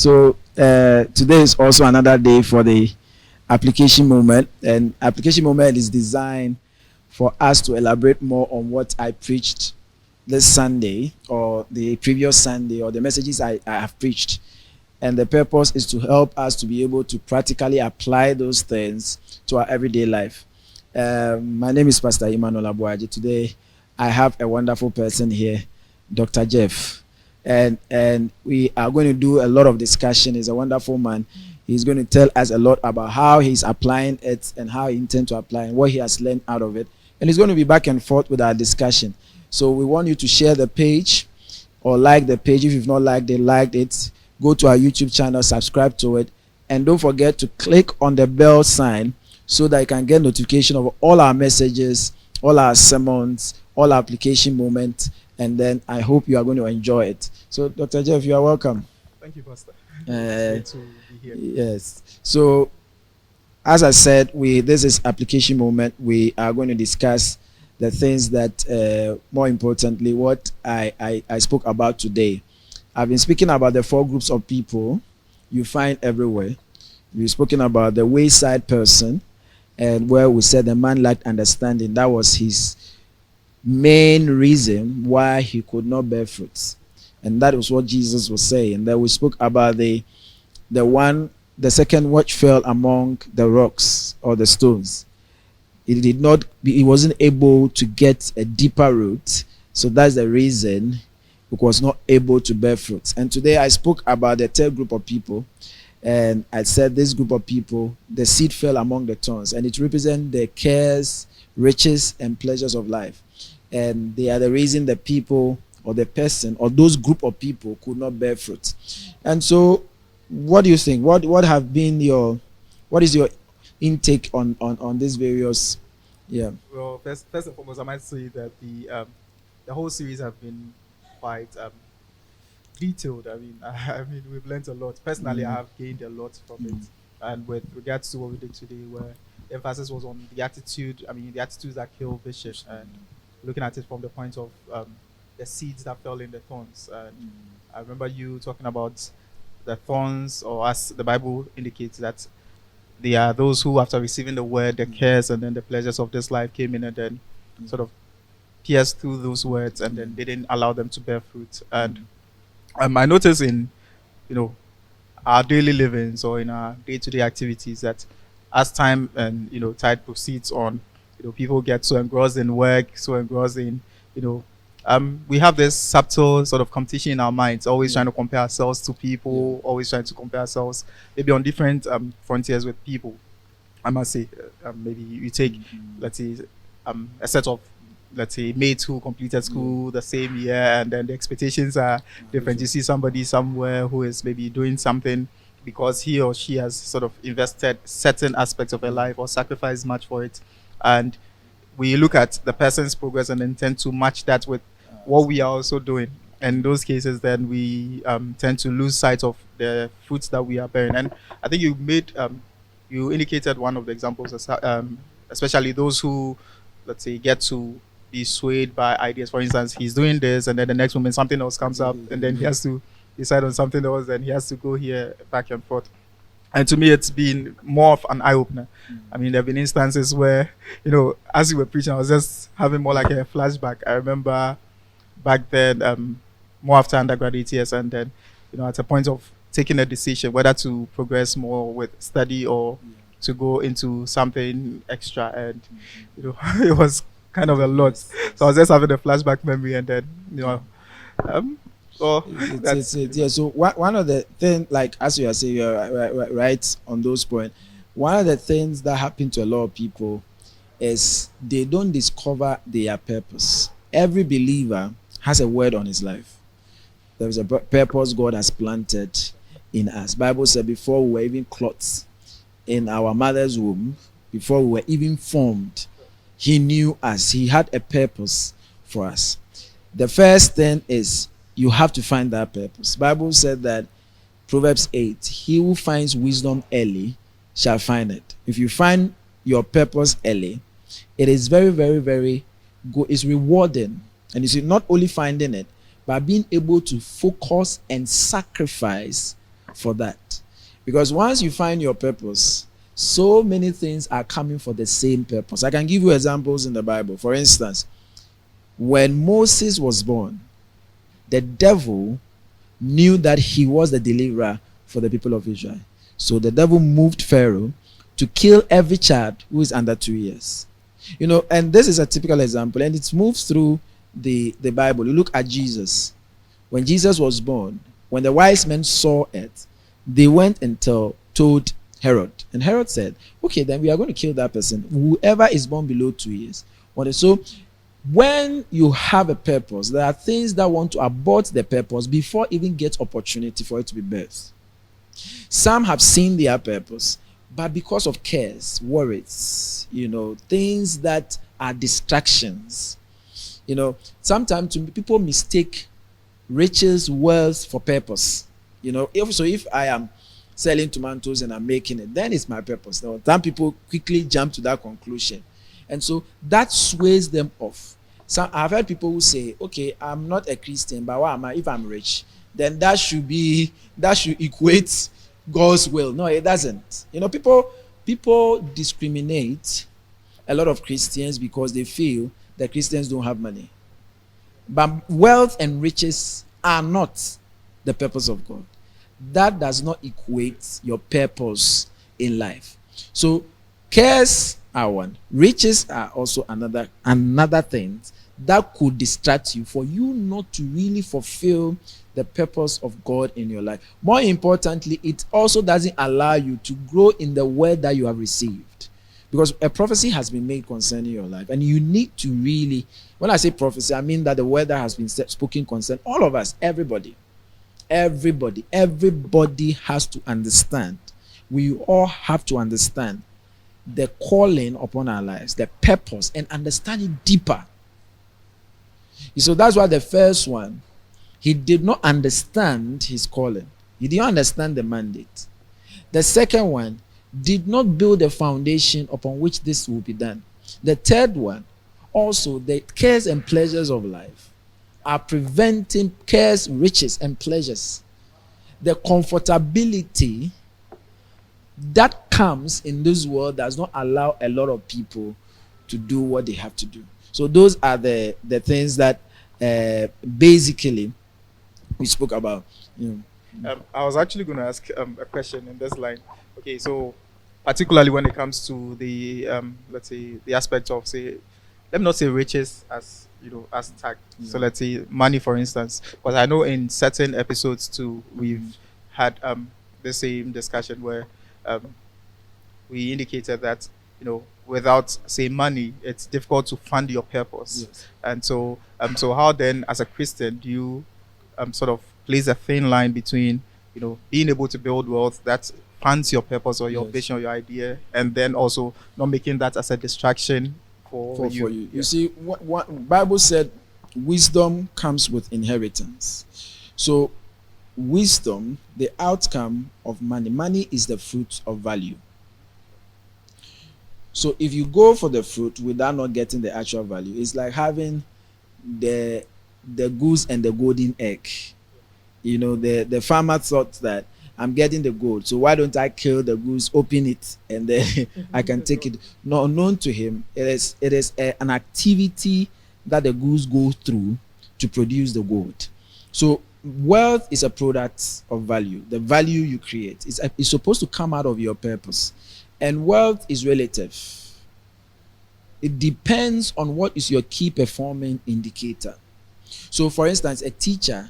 So today is also another day for the application moment, and application moment is designed for us to elaborate more on what I preached this Sunday or the previous Sunday or the messages I have preached. And the purpose is to help us to be able to practically apply those things to our everyday life. My name is Pastor Emmanuel Abuaji. Today I have a wonderful person here, Dr. Jeff. And we are going to do a lot of discussion. He's a wonderful man. He's going to tell us a lot about how he's applying it and how he intends to apply and what he has learned out of it. And he's going to be back and forth with our discussion. So we want you to share the page or like the page. If you've not liked it, go to our YouTube channel, subscribe to it, and don't forget to click on the bell sign so that you can get notification of all our messages, all our sermons, all our application moments, and then I hope you are going to enjoy it. So, Dr. Jeff, you are welcome. Thank you, Pastor. It's great to be here. Yes. So, as I said, this is application moment. We are going to discuss the things that, more importantly, what I spoke about today. I've been speaking about the 4 groups of people you find everywhere. We've spoken about the wayside person, and where we said the man lacked understanding. That was his main reason why he could not bear fruits. And that was what Jesus was saying. Then we spoke about the second which fell among the rocks or the stones. He wasn't able to get a deeper root. So that's the reason he was not able to bear fruits. And today I spoke about the third group of people. And I said this group of people, the seed fell among the thorns. And it represents the cares, riches, and pleasures of life. And they are the reason the people or the person or those group of people could not bear fruit. And so, what do you think? What is your intake on these various? Yeah. Well, first and foremost, I might say that the whole series have been quite detailed. I mean, we've learned a lot. Personally, I have gained a lot from it. And with regards to what we did today, where the emphasis was on the attitude. I mean, the attitudes that kill vision, and looking at it from the point of the seeds that fell in the thorns. And I remember you talking about the thorns, or as the Bible indicates, that they are those who, after receiving the word, the cares and then the pleasures of this life came in and then sort of pierced through those words, and then they didn't allow them to bear fruit. And I notice in our daily livings or in our day-to-day activities that as time and tide proceeds on, people get so engrossed in work, so engrossed in we have this subtle sort of competition in our minds, always trying to compare ourselves to people, always trying to compare ourselves maybe on different frontiers with people. I must say, maybe you take, let's say, a set of, let's say, mates who completed school the same year, and then the expectations are different. You see somebody somewhere who is maybe doing something because he or she has sort of invested certain aspects of their life or sacrificed much for it. And we look at the person's progress and then tend to match that with what we are also doing. And in those cases, then we tend to lose sight of the fruits that we are bearing. And I think you indicated one of the examples, especially those who, let's say, get to be swayed by ideas. For instance, he's doing this, and then the next moment something else comes up, and then he has to decide on something else, and he has to go here back and forth. And to me, it's been more of an eye-opener. I mean, there have been instances where, as you were preaching, I was just having more like a flashback. I remember back then, more after undergraduate years, and then, at a point of taking a decision whether to progress more with study or to go into something extra. And, it was kind of a lot. So I was just having a flashback memory, and then, So one of the things, like as you are saying, you're right on those points. One of the things that happen to a lot of people is they don't discover their purpose. Every believer has a word on his life. There is a purpose God has planted in us. Bible said before we were even clothed in our mother's womb, before we were even formed, He knew us. He had a purpose for us. The first thing is you have to find that purpose. Bible said that Proverbs 8, he who finds wisdom early shall find it. If you find your purpose early, it is very, very, very good. It's rewarding. And you see, not only finding it, but being able to focus and sacrifice for that. Because once you find your purpose, so many things are coming for the same purpose. I can give you examples in the Bible. For instance, when Moses was born, the devil knew that he was the deliverer for the people of Israel. So the devil moved Pharaoh to kill every child who is under 2 years. And this is a typical example, and it moves through the Bible. You look at Jesus. When Jesus was born, when the wise men saw it, they went and told Herod. And Herod said, okay, then we are going to kill that person, whoever is born below 2 years. So when you have a purpose, there are things that want to abort the purpose before even get opportunity for it to be birthed. Some have seen their purpose, but because of cares, worries, things that are distractions, sometimes people mistake riches, wealth for purpose. If I am selling tomatoes and I'm making it, then it's my purpose. Now, some people quickly jump to that conclusion, and so that sways them off. I've heard people who say, okay, I'm not a Christian, but why am I? If I'm rich, then that should equate God's will. No, it doesn't. People discriminate a lot of Christians because they feel that Christians don't have money. But wealth and riches are not the purpose of God. That does not equate your purpose in life. So cares are one. Riches are also another thing that could distract you for you not to really fulfill the purpose of God in your life. More importantly, it also doesn't allow you to grow in the word that you have received. Because a prophecy has been made concerning your life. And you need to really, when I say prophecy, I mean that the word that has been spoken concerning all of us, everybody has to understand. We all have to understand the calling upon our lives, the purpose, and understand it deeper. So that's why the first one, he did not understand his calling. He didn't understand the mandate. The second one did not build a foundation upon which this will be done. The third one, also, the cares and pleasures of life are preventing cares, riches, and pleasures. The comfortability that comes in this world does not allow a lot of people to do what they have to do. So those are the things that basically we spoke about. I was actually going to ask a question in this line. Okay, so particularly when it comes to the let's say the aspect of, say, let me not say riches as as tag. So let's say money, for instance, because I know in certain episodes too we've had the same discussion where we indicated that without, say, money, it's difficult to fund your purpose. Yes. And so how then, as a Christian, do you sort of place a thin line between being able to build wealth that funds your purpose or your vision or your idea, and then also not making that as a distraction for you? You. You see, what Bible said, wisdom comes with inheritance. So wisdom, the outcome of money. Money is the fruit of value. So if you go for the fruit without not getting the actual value, it's like having the goose and the golden egg. The farmer thought that I'm getting the gold, so why don't I kill the goose, open it, and then I can take it? No, known to him, it is an activity that the goose goes through to produce the gold. So wealth is a product of value. The value you create is supposed to come out of your purpose. And wealth is relative. It depends on what is your key performing indicator. So, for instance, a teacher,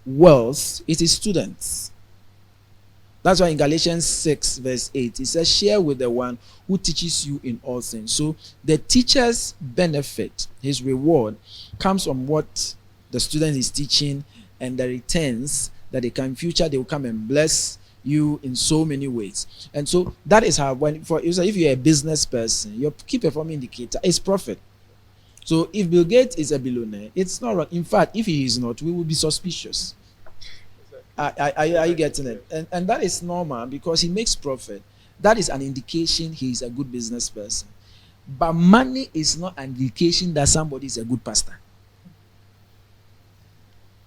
wealth is his students. That's why in Galatians 6 verse 8, it says, share with the one who teaches you in all things. So the teacher's benefit, his reward, comes from what the student is teaching and the returns that they can in future, they will come and bless you in so many ways. And so that is how, if you're a business person, your key performing indicator is profit. So if Bill Gates is a billionaire, it's not wrong. In fact, if he is not, we will be suspicious. Are you getting it? And that is normal because he makes profit. That is an indication he is a good business person. But money is not an indication that somebody is a good pastor.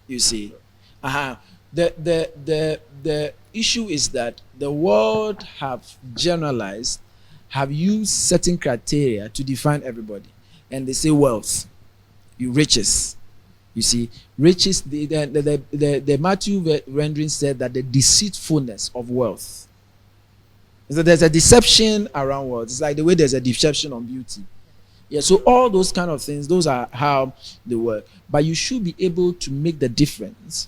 You see, the issue is that the world have generalized, have used certain criteria to define everybody, and they say wealth, you riches. You see, riches. The Matthew rendering said that the deceitfulness of wealth. So there's a deception around wealth. It's like the way there's a deception on beauty. Yeah, so all those kind of things, those are how they work. But you should be able to make the difference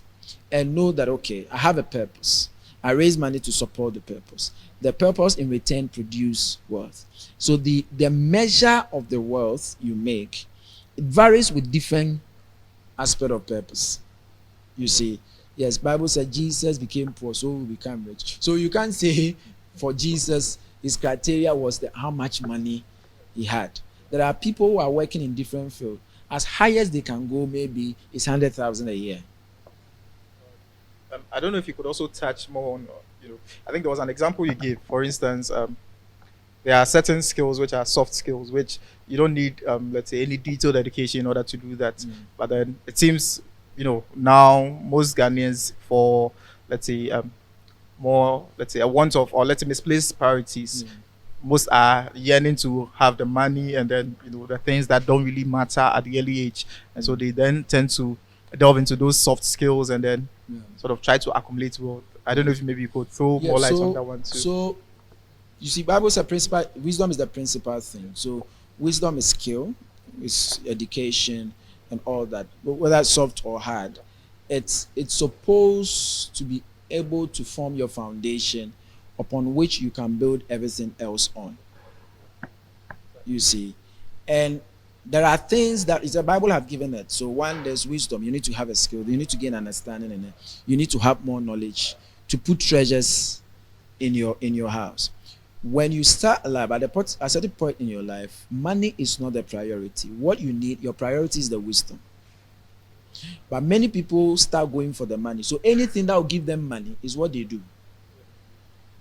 and know that, okay, I have a purpose. I raise money to support the purpose. The purpose in return produce wealth. So the measure of the wealth you make, it varies with different aspect of purpose. You see, yes, Bible said Jesus became poor, so we become rich. So you can't say for Jesus his criteria was how much money he had. There are people who are working in different fields. As high as they can go, maybe it's 100,000 a year. I don't know if you could also touch more on, I think there was an example you gave. For instance, there are certain skills which are soft skills, which you don't need, let's say, any detailed education in order to do that. But then it seems, now most Ghanaians, for let's say, more, let's say, a want of, or let's say, misplaced priorities, most are yearning to have the money, and then the things that don't really matter at the early age, and so they then tend to delve into those soft skills and then sort of try to accumulate wealth. I don't know if maybe you could throw Yeah, more light on that one too. so you see, Bible says principal wisdom is the principal thing. So wisdom is skill, is education, and all that. But whether soft or hard, it's supposed to be able to form your foundation upon which you can build everything else on. You see, and there are things that is the Bible have given it. So one, there's wisdom. You need to have a skill. You need to gain understanding in it. You need to have more knowledge to put treasures in your house. When you start alive at a certain point in your life, money is not the priority. What you need, your priority is the wisdom. But many people start going for the money. So anything that will give them money is what they do.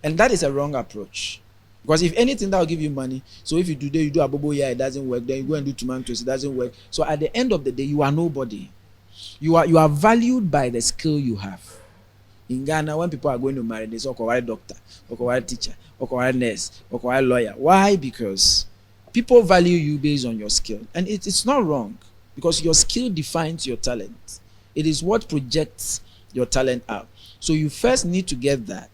And that is a wrong approach. Because if anything that will give you money, so if you do abobo, yeah, it doesn't work. Then you go and do tomatoes, it doesn't work. So at the end of the day, you are nobody. You are valued by the skill you have. In Ghana, when people are going to marry, they say, okay, doctor, okay, teacher, okay, nurse, okay, lawyer. Why? Because people value you based on your skill. And it's not wrong, because your skill defines your talent. It is what projects your talent out. So you first need to get that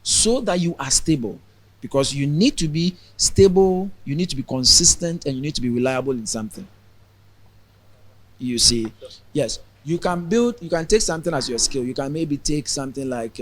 so that you are stable, because you need to be stable, you need to be consistent, and you need to be reliable in something. You see, yes, you can take something as your skill. You can maybe take something like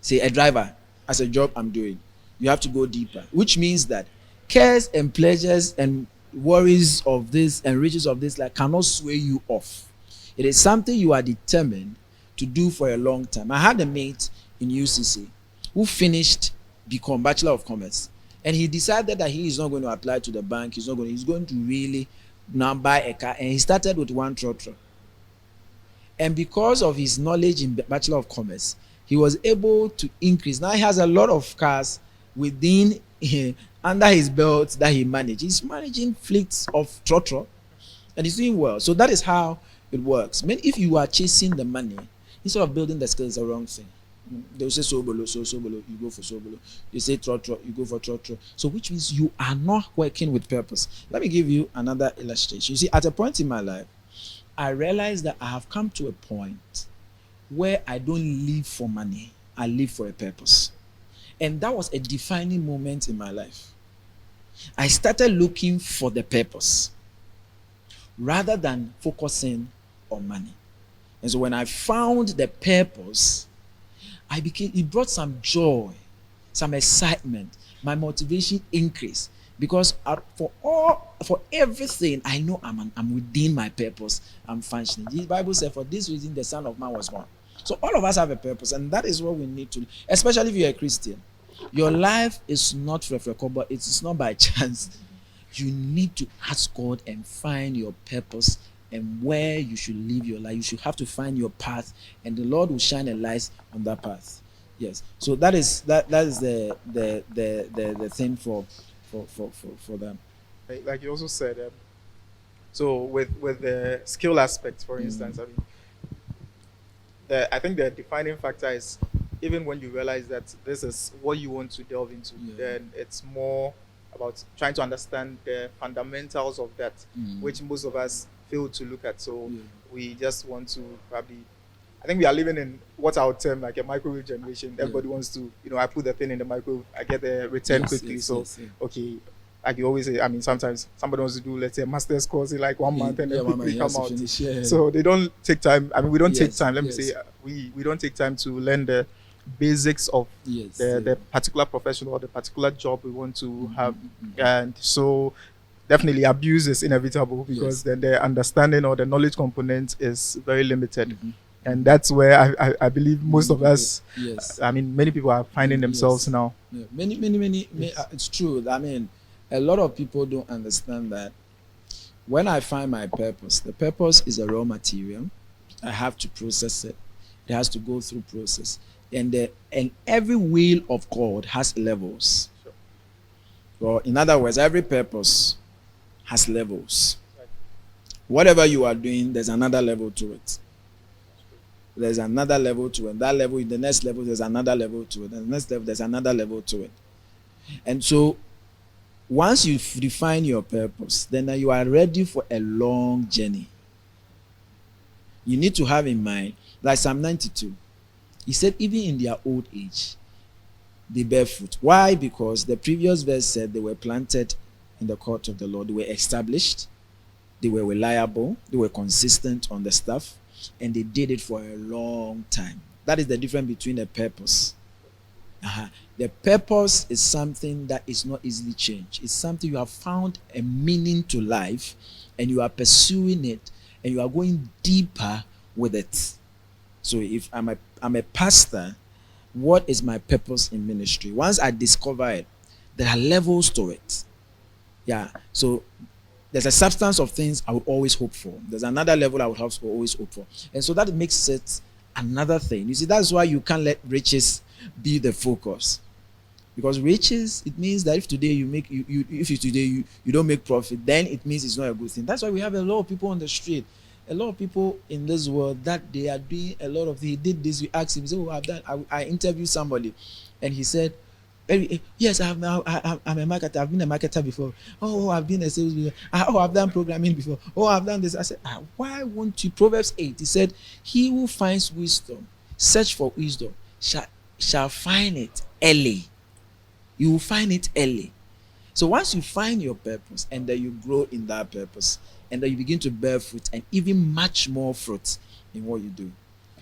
say a driver as a job I'm doing. You have to go deeper, which means that cares and pleasures and worries of this and riches of this life cannot sway you off. It is something you are determined to do for a long time. I had a mate in UCC who finished become Bachelor of Commerce, and he decided that he is not going to apply to the bank. He's going to really now buy a car, and he started with one trotro. And because of his knowledge in Bachelor of Commerce, he was able to increase. Now he has a lot of cars within under his belt that he manages. He's managing fleets of trotro, and he's doing well. So that is how it works. If you are chasing the money instead of building the skills, the wrong thing. They'll say sobolo, sobolo, you go for sobolo. They say trotro, you go for trotro. So which means you are not working with purpose. Let me give you another illustration. You see, at a point in my life, I realized that I have come to a point where I don't live for money. I live for a purpose. And that was a defining moment in my life. I started looking for the purpose rather than focusing on money. And so when I found the purpose, it brought some joy, some excitement. My motivation increased because for everything I know I'm within my purpose. I'm functioning. The Bible said, for this reason the Son of Man was born. So all of us have a purpose, and that is what we need to do, especially if you're a Christian. Your life is not but it is not by chance. You need to ask God and find your purpose and where you should live your life. You should have to find your path, and the Lord will shine a light on that path. Yes. So that is the thing for them. Like you also said, so with the skill aspect, for instance, I mean, I think the defining factor is even when you realize that this is what you want to delve into, Yeah. then it's more about trying to understand the fundamentals of that, which most of us fail to look at. So Yeah. we just want to probably, I think we are living in what I would term like a microwave generation. Yeah. Everybody wants to, I put the thing in the microwave, I get the return Yes, quickly. yes, So, yes, yeah. okay, like you always say, I mean, sometimes somebody wants to do, let's say, a master's course in like 1 month and Yeah, then mama, quickly he has come to out. finish. Yeah. So they don't take time. I mean, we don't take Yes, time. Let me say, yes, we don't take time to learn the basics of yes. the particular profession or the particular job we want to have. Mhm. And so definitely abuse is inevitable because Yes. then the understanding or the knowledge component is very limited. Mhm. And that's where I believe most Many of people, us, yes. I mean, many people are finding themselves Yes. now. Yeah. Many. Yes. It's true. I mean, a lot of people don't understand that when I find my purpose, the purpose is a raw material. I have to process it. It has to go through process. And every will of God has levels. Sure. Or in other words, every purpose has levels. Right. Whatever you are doing, there's another level to it. There's another level to it. That level, the next level, there's another level to it. And the next level, there's another level to it. And so once you define your purpose, then you are ready for a long journey. You need to have in mind, like Psalm 92, he said, even in their old age, they bear fruit. Why? Because the previous verse said they were planted in the court of the Lord, they were established, they were reliable, they were consistent on the stuff, and they did it for a long time. That is the difference between a purpose. The purpose is something that is not easily changed. It's something you have found a meaning to life, and you are pursuing it, and you are going deeper with it. So if I'm a pastor, what is my purpose in ministry? Once I discover it, there are levels to it. Yeah. So there's a substance of things I would always hope for. There's another level I would always hope for. And so that makes it another thing. You see, that's why you can't let riches be the focus. Because riches, it means that if today you make you don't make profit, then it means it's not a good thing. That's why we have a lot of people on the street, a lot of people in this world that they are doing a lot of. He did this. We asked him, he said, "Oh, I've done." I interviewed somebody, and he said, "Yes, I'm a marketer. I've been a marketer before. Oh, I've been a sales before. Oh, I've done programming before. Oh, I've done this." I said, "Why won't you?" Proverbs 8. He said, "He who finds wisdom, search for wisdom, shall find it early." You will find it early. So once you find your purpose and then you grow in that purpose and then you begin to bear fruit and even much more fruit in what you do.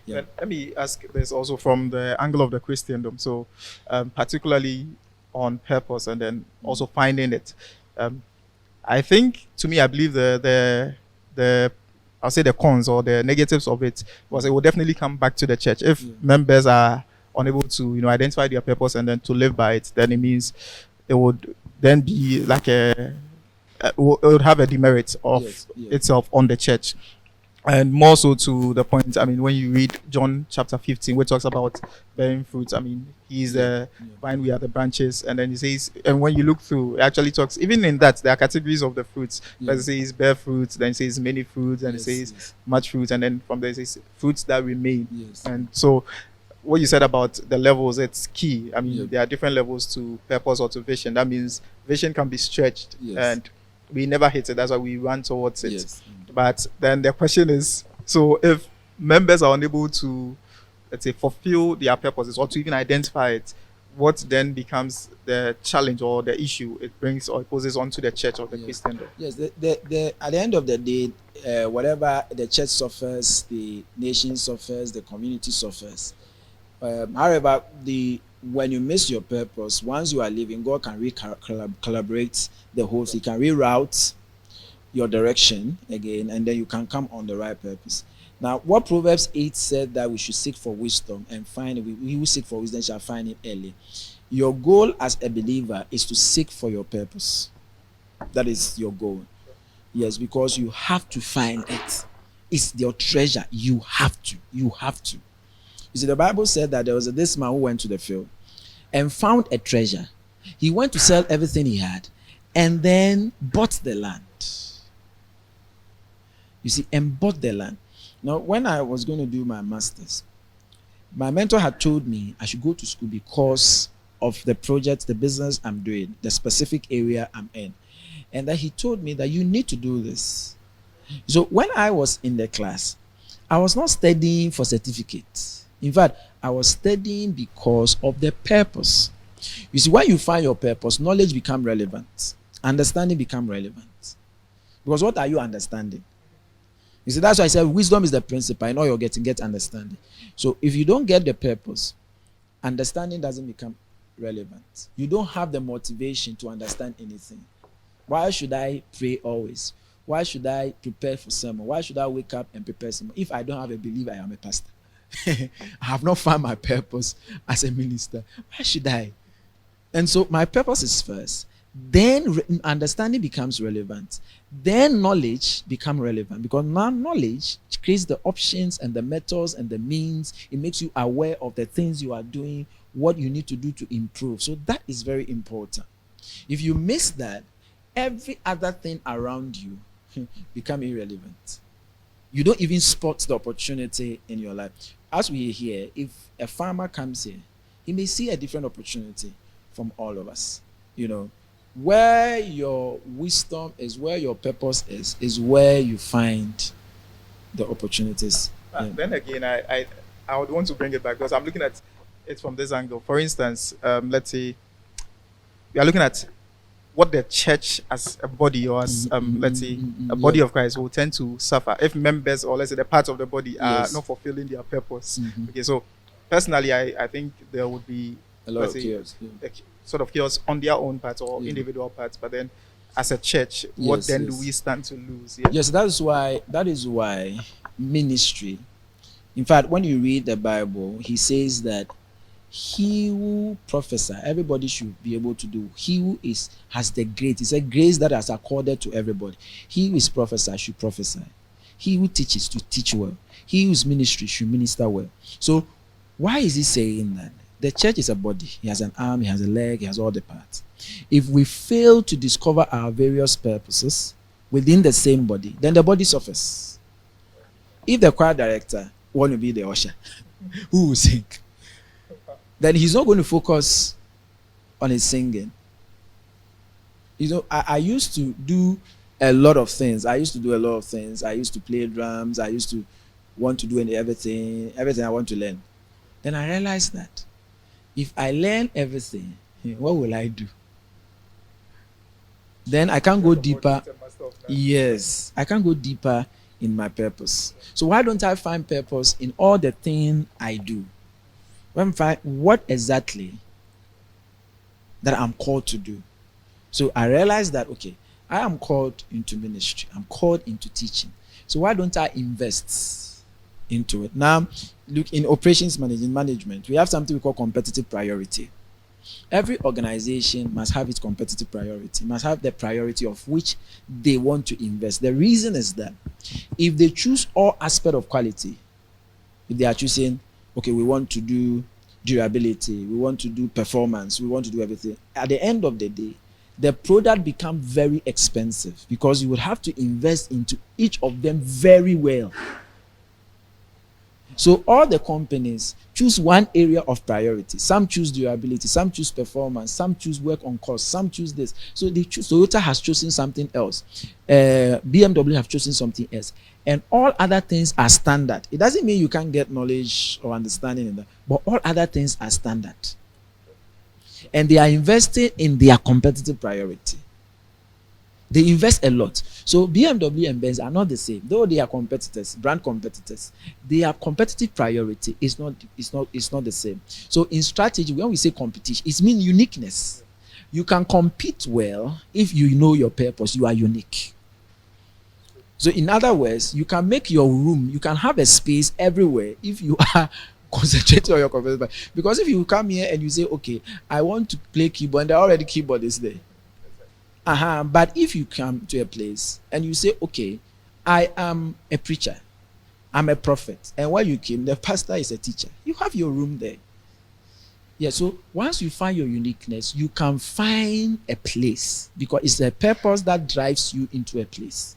Yeah. Let me ask this also from the angle of the Christendom. So, particularly on purpose and then also finding it. I think, to me, I believe the I'll say the cons or the negatives of it was it will definitely come back to the church if members are unable to identify their purpose and then to live by it. Then it means it would then be like it would have a demerit of itself on the church. And more so to the point, I mean, when you read John chapter 15, which talks about bearing fruit, I mean, he's the vine, we are the branches. And then he says, and when you look through, it actually talks, even in that, there are categories of the fruits. Because it says bear fruits, then it says many fruits, and it says much fruits, and then from there it says fruits that remain. And so, what you said about the levels, it's key. I mean, there are different levels to purpose or to vision. That means vision can be stretched, and we never hit it. That's why we run towards it. But then the question is, so if members are unable to, let's say, fulfill their purposes or to even identify it, what then becomes the challenge or the issue it brings or it poses onto the church or the Christendom? Yes, at the end of the day, whatever the church suffers, the nation suffers, the community suffers. However, when you miss your purpose, once you are leaving, God can collaborate the whole thing. He can reroute your direction again, and then you can come on the right purpose. Now, what Proverbs 8 said that we should seek for wisdom and find it. He who seek for wisdom shall find it early. Your goal as a believer is to seek for your purpose. That is your goal. Yes, because you have to find it. It's your treasure. You have to. You have to. You see, the Bible said that there was this man who went to the field and found a treasure. He went to sell everything he had and then bought the land. You see, and bought the land. Now, when I was going to do my master's, My mentor had told me I should go to school because of the project, the business I'm doing, the specific area I'm in. And that he told me that you need to do this. So when I was in the class, I was not studying for certificates. In fact, I was studying because of the purpose. You see, when you find your purpose, knowledge become relevant, understanding become relevant. Because what are you understanding? You see, that's why I said wisdom is the principle. I know you're getting get understanding. So if you don't get the purpose, understanding doesn't become relevant. You don't have the motivation to understand anything. Why should I pray always? Why should I prepare for sermon? Why should I wake up and prepare sermon if I don't have a belief I am a pastor? I have not found my purpose as a minister. Why should I? And so my purpose is first. Then understanding becomes relevant. Then knowledge becomes relevant because now knowledge creates the options and the methods and the means. It makes you aware of the things you are doing, what you need to do to improve. So that is very important. If you miss that, every other thing around you become irrelevant. You don't even spot the opportunity in your life. As we are here, if a farmer comes here, he may see a different opportunity from all of us. You know, where your wisdom is, where your purpose is where you find the opportunities. Then again, I would want to bring it back because I'm looking at it from this angle. For instance, let's say we are looking at what the church as a body or as let's say a body of Christ will tend to suffer if members or let's say the parts of the body are not fulfilling their purpose. Okay, so personally, I think there would be A lot of chaos. sort of chaos on their own parts or individual parts, but then as a church, what then do we stand to lose? Yes, that is why ministry. In fact, when you read the Bible, he says that he who prophesy, everybody should be able to do. He who has the grace, it's a grace that has accorded to everybody. He who is prophesy should prophesy. He who teaches to teach well. He whose ministry should minister well. So why is he saying that? The church is a body. He has an arm, he has a leg, he has all the parts. If we fail to discover our various purposes within the same body, then the body suffers. If the choir director want to be the usher, who will sing? Then he's not going to focus on his singing. You know, I used to do a lot of things. I used to play drums. I used to want to do everything I want to learn. Then I realized that if I learn everything, what will I do? Then I can't go deeper. Yes, I can't go deeper in my purpose. So why don't I find purpose in all the things I do? When I find what exactly that I'm called to do. So I realized that, okay, I am called into ministry. I'm called into teaching. So why don't I invest into it? Now, look, in operations management, we have something we call competitive priority. Every organization must have its competitive priority, must have the priority of which they want to invest. The reason is that if they choose all aspect of quality, if they are choosing, okay, we want to do durability, we want to do performance, we want to do everything, at the end of the day, the product become very expensive because you would have to invest into each of them very well. So all the companies choose one area of priority. Some choose durability, some choose performance, some choose work on cost, some choose this. So they choose. Toyota has chosen something else. BMW have chosen something else. And all other things are standard. It doesn't mean you can't get knowledge or understanding in that, but all other things are standard. And they are investing in their competitive priority. They invest a lot. So BMW and Benz are not the same. Though they are competitors, brand competitors, their competitive priority is not the same. So in strategy, when we say competition, it means uniqueness. You can compete well if you know your purpose, you are unique. So in other words, you can make your room, you can have a space everywhere if you are concentrating on your competitive. Because if you come here and you say, okay, I want to play keyboard, and there already keyboard is there. But if you come to a place and you say, okay, I am a preacher, I'm a prophet, and when you came, the pastor is a teacher, you have your room there. Yeah, so once you find your uniqueness, you can find a place because it's a purpose that drives you into a place.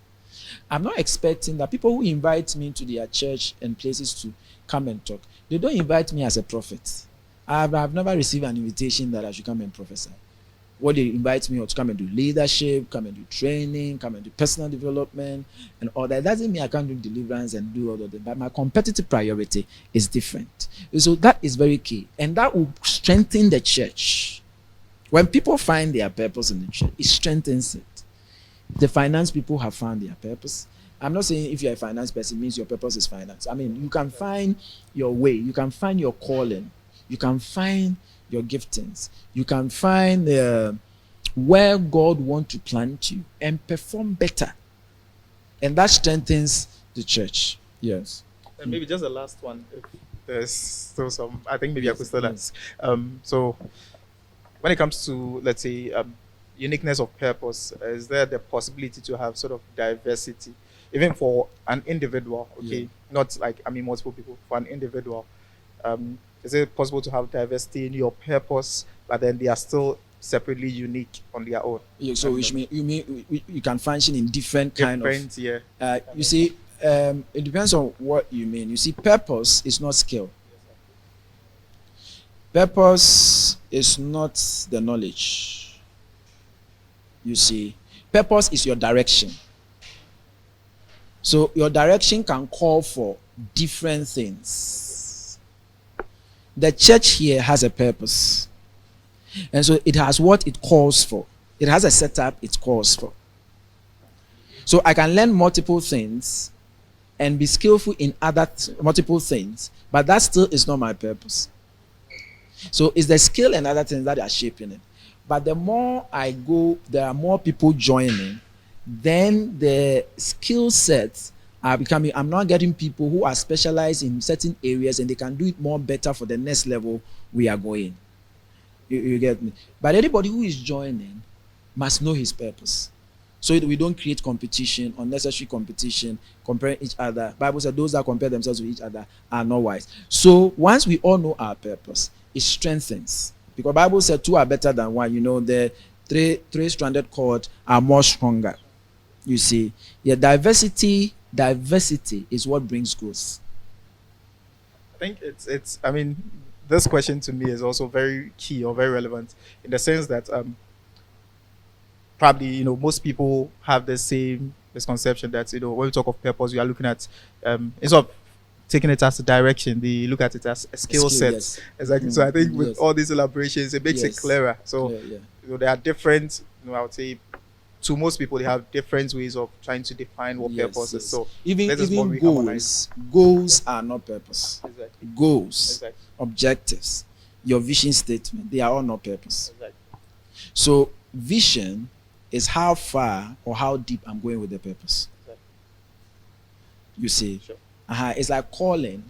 I'm not expecting that people who invite me to their church and places to come and talk, They don't invite me as a prophet. I've never received an invitation that I should come and prophesy. What they invite me to come and do leadership, come and do training, come and do personal development, and all that. Doesn't mean I can't do deliverance and do all of that. But my competitive priority is different. So that is very key. And that will strengthen the church. When people find their purpose in the church, it strengthens it. The finance people have found their purpose. I'm not saying if you're a finance person, it means your purpose is finance. I mean, you can find your way, you can find your calling, you can find your giftings, you can find where God wants to plant you and perform better. And that strengthens the church. Yes. And maybe just the last one, if there's still some, I think maybe I could still Yes. ask. So when it comes to, let's say, uniqueness of purpose, is there the possibility to have sort of diversity, even for an individual? Okay, Yeah. not like, I mean, multiple people, for an individual. Is it possible to have diversity in your purpose, but then they are still separately unique on their own? Yeah, so which mean you can function in different kind of. Different, yeah. You see, it depends on what you mean. You see, purpose is not skill. Purpose is not the knowledge. You see, purpose is your direction. So your direction can call for different things. The church here has a purpose. And so it has what it calls for. It has a setup it calls for. So I can learn multiple things and be skillful in other multiple things, but that still is not my purpose. So it's the skill and other things that are shaping it. But the more I go, there are more people joining, then the skill sets are becoming, I'm not getting people who are specialized in certain areas and they can do it more better for the next level we are going. You get me? But anybody who is joining must know his purpose. So we don't create competition, unnecessary competition, comparing each other. Bible said those that compare themselves with each other are not wise. So once we all know our purpose, it strengthens. Because Bible said two are better than one. You know, the three-stranded cord are more stronger. You see, yeah, diversity is what brings growth. I think it's I mean, this question to me is also very key or very relevant in the sense that probably, you know, most people have the same misconception that, you know, when we talk of purpose, we are looking at instead of taking it as a direction, they look at it as a skill set. Yes. Exactly. So I think with Yes. all these elaborations, it makes it Yes. clearer. So Yeah. you know, there are different, you know, I would say to most people they have different ways of trying to define what Yes, purpose is. yes. So Even let us more even harmonize. goals are not purpose. Exactly. Goals, Exactly. objectives, your vision statement, they are all not purpose. Exactly. So vision is how far or how deep I'm going with the purpose. Exactly. You see, Sure. it's like calling.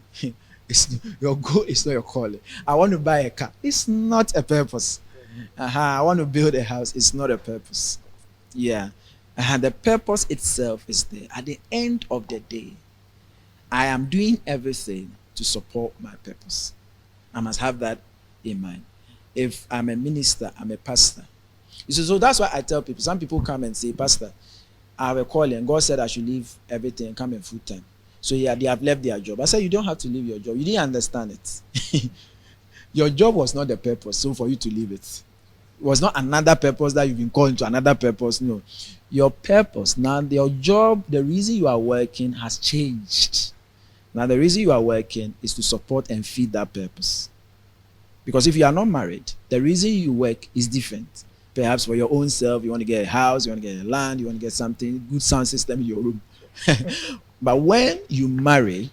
It's your goal is not your calling. I want to buy a car. It's not a purpose. I want to build a house. It's not a purpose. Yeah. The purpose itself is there. At the end of the day, I am doing everything to support my purpose. I must have that in mind. If I'm a minister, I'm a pastor. You see, so that's why I tell people. Some people come and say, Pastor, I have a calling. God said I should leave everything and come in full time. So yeah, they have left their job. I said, you don't have to leave your job. You didn't understand it. Your job was not the purpose, so for you to leave it. It was not another purpose that you've been called into another purpose. No. Your purpose, now your job, the reason you are working has changed. Now the reason you are working is to support and feed that purpose. Because if you are not married, the reason you work is different. Perhaps for your own self, you want to get a house, you want to get a land, you want to get something, good sound system in your room. But when you marry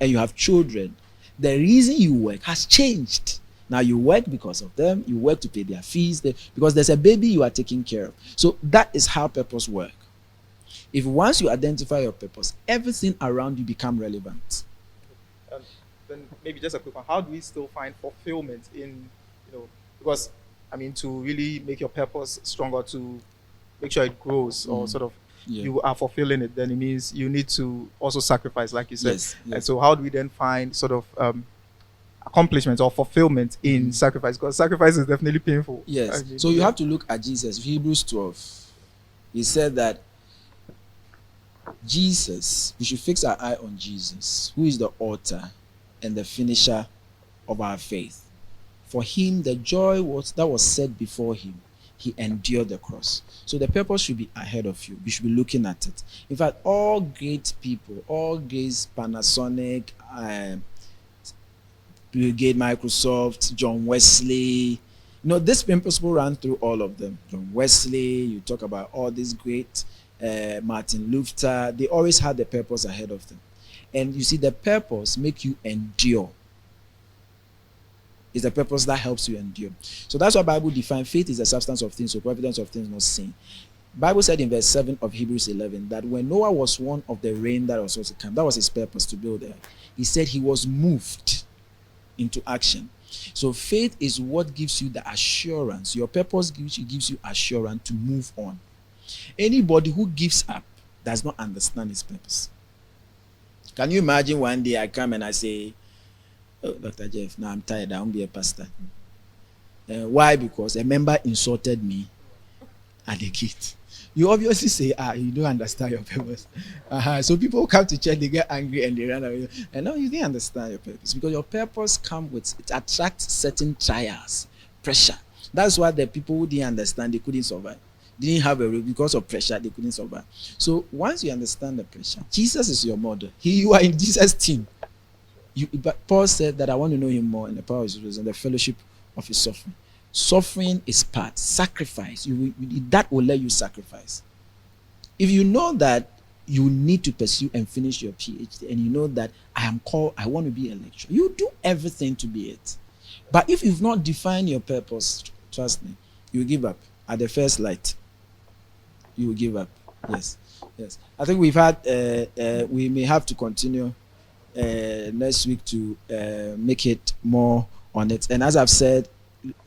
and you have children, the reason you work has changed. Now you work because of them, you work to pay their fees, because there's a baby you are taking care of. So that is how purpose works. If once you identify your purpose, everything around you become relevant. Then maybe just a quick one. How do we still find fulfillment in, you know, because I mean, to really make your purpose stronger, to make sure it grows or sort of you are fulfilling it, then it means you need to also sacrifice, like you said. Yes. And so how do we then find sort of accomplishment or fulfillment in sacrifice? Because sacrifice is definitely painful. Yes. I mean, So you have to look at Jesus. Hebrews 12. He said that Jesus, we should fix our eye on Jesus, who is the author and the finisher of our faith. For him, the joy that was set before him, he endured the cross. So the purpose should be ahead of you. You should be looking at it. In fact, all great people, all great Panasonic, Bill Gates, Microsoft, John Wesley, this principle ran through all of them. John Wesley, you talk about all these great, Martin Luther, they always had the purpose ahead of them. And you see, the purpose make you endure. It's the purpose that helps you endure. So that's why Bible defines faith is the substance of things, so evidence of things not seen. Bible said in verse 7 of Hebrews 11 that when Noah was warned of the rain that was supposed to come, that was his purpose, to build there. He said he was moved into action. So faith is what gives you the assurance. Your purpose gives you assurance to move on. Anybody who gives up does not understand his purpose. Can you imagine one day I come and I say, "Oh, Dr. Jeff, now I'm tired. I won't be a pastor." Why? Because a member insulted me at the gate. You obviously say, you don't understand your purpose. So people come to church, they get angry and they run away. And now you didn't understand your purpose, because your purpose it attracts certain trials, pressure. That's why the people who didn't understand, they couldn't survive. They didn't have a role because of pressure, they couldn't survive. So once you understand the pressure, Jesus is your model. You are in Jesus' team. But Paul said that I want to know him more in the power of his grace and the fellowship of his suffering. Suffering is part. Sacrifice. That will let you sacrifice. If you know that you need to pursue and finish your PhD, and you know that I am called, I want to be a lecturer, you do everything to be it. But if you've not defined your purpose, trust me, you will give up at the first light. You will give up. Yes. I think we may have to continue next week to make it more on it. And as I've said,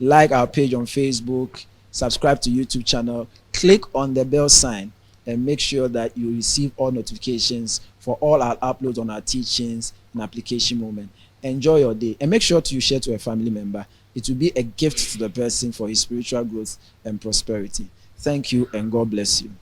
like our page on Facebook, subscribe to YouTube channel, click on the bell sign, and make sure that you receive all notifications for all our uploads on our teachings and application moment. Enjoy your day, and make sure to share to a family member. It will be a gift to the person for his spiritual growth and prosperity. Thank you, and God bless you.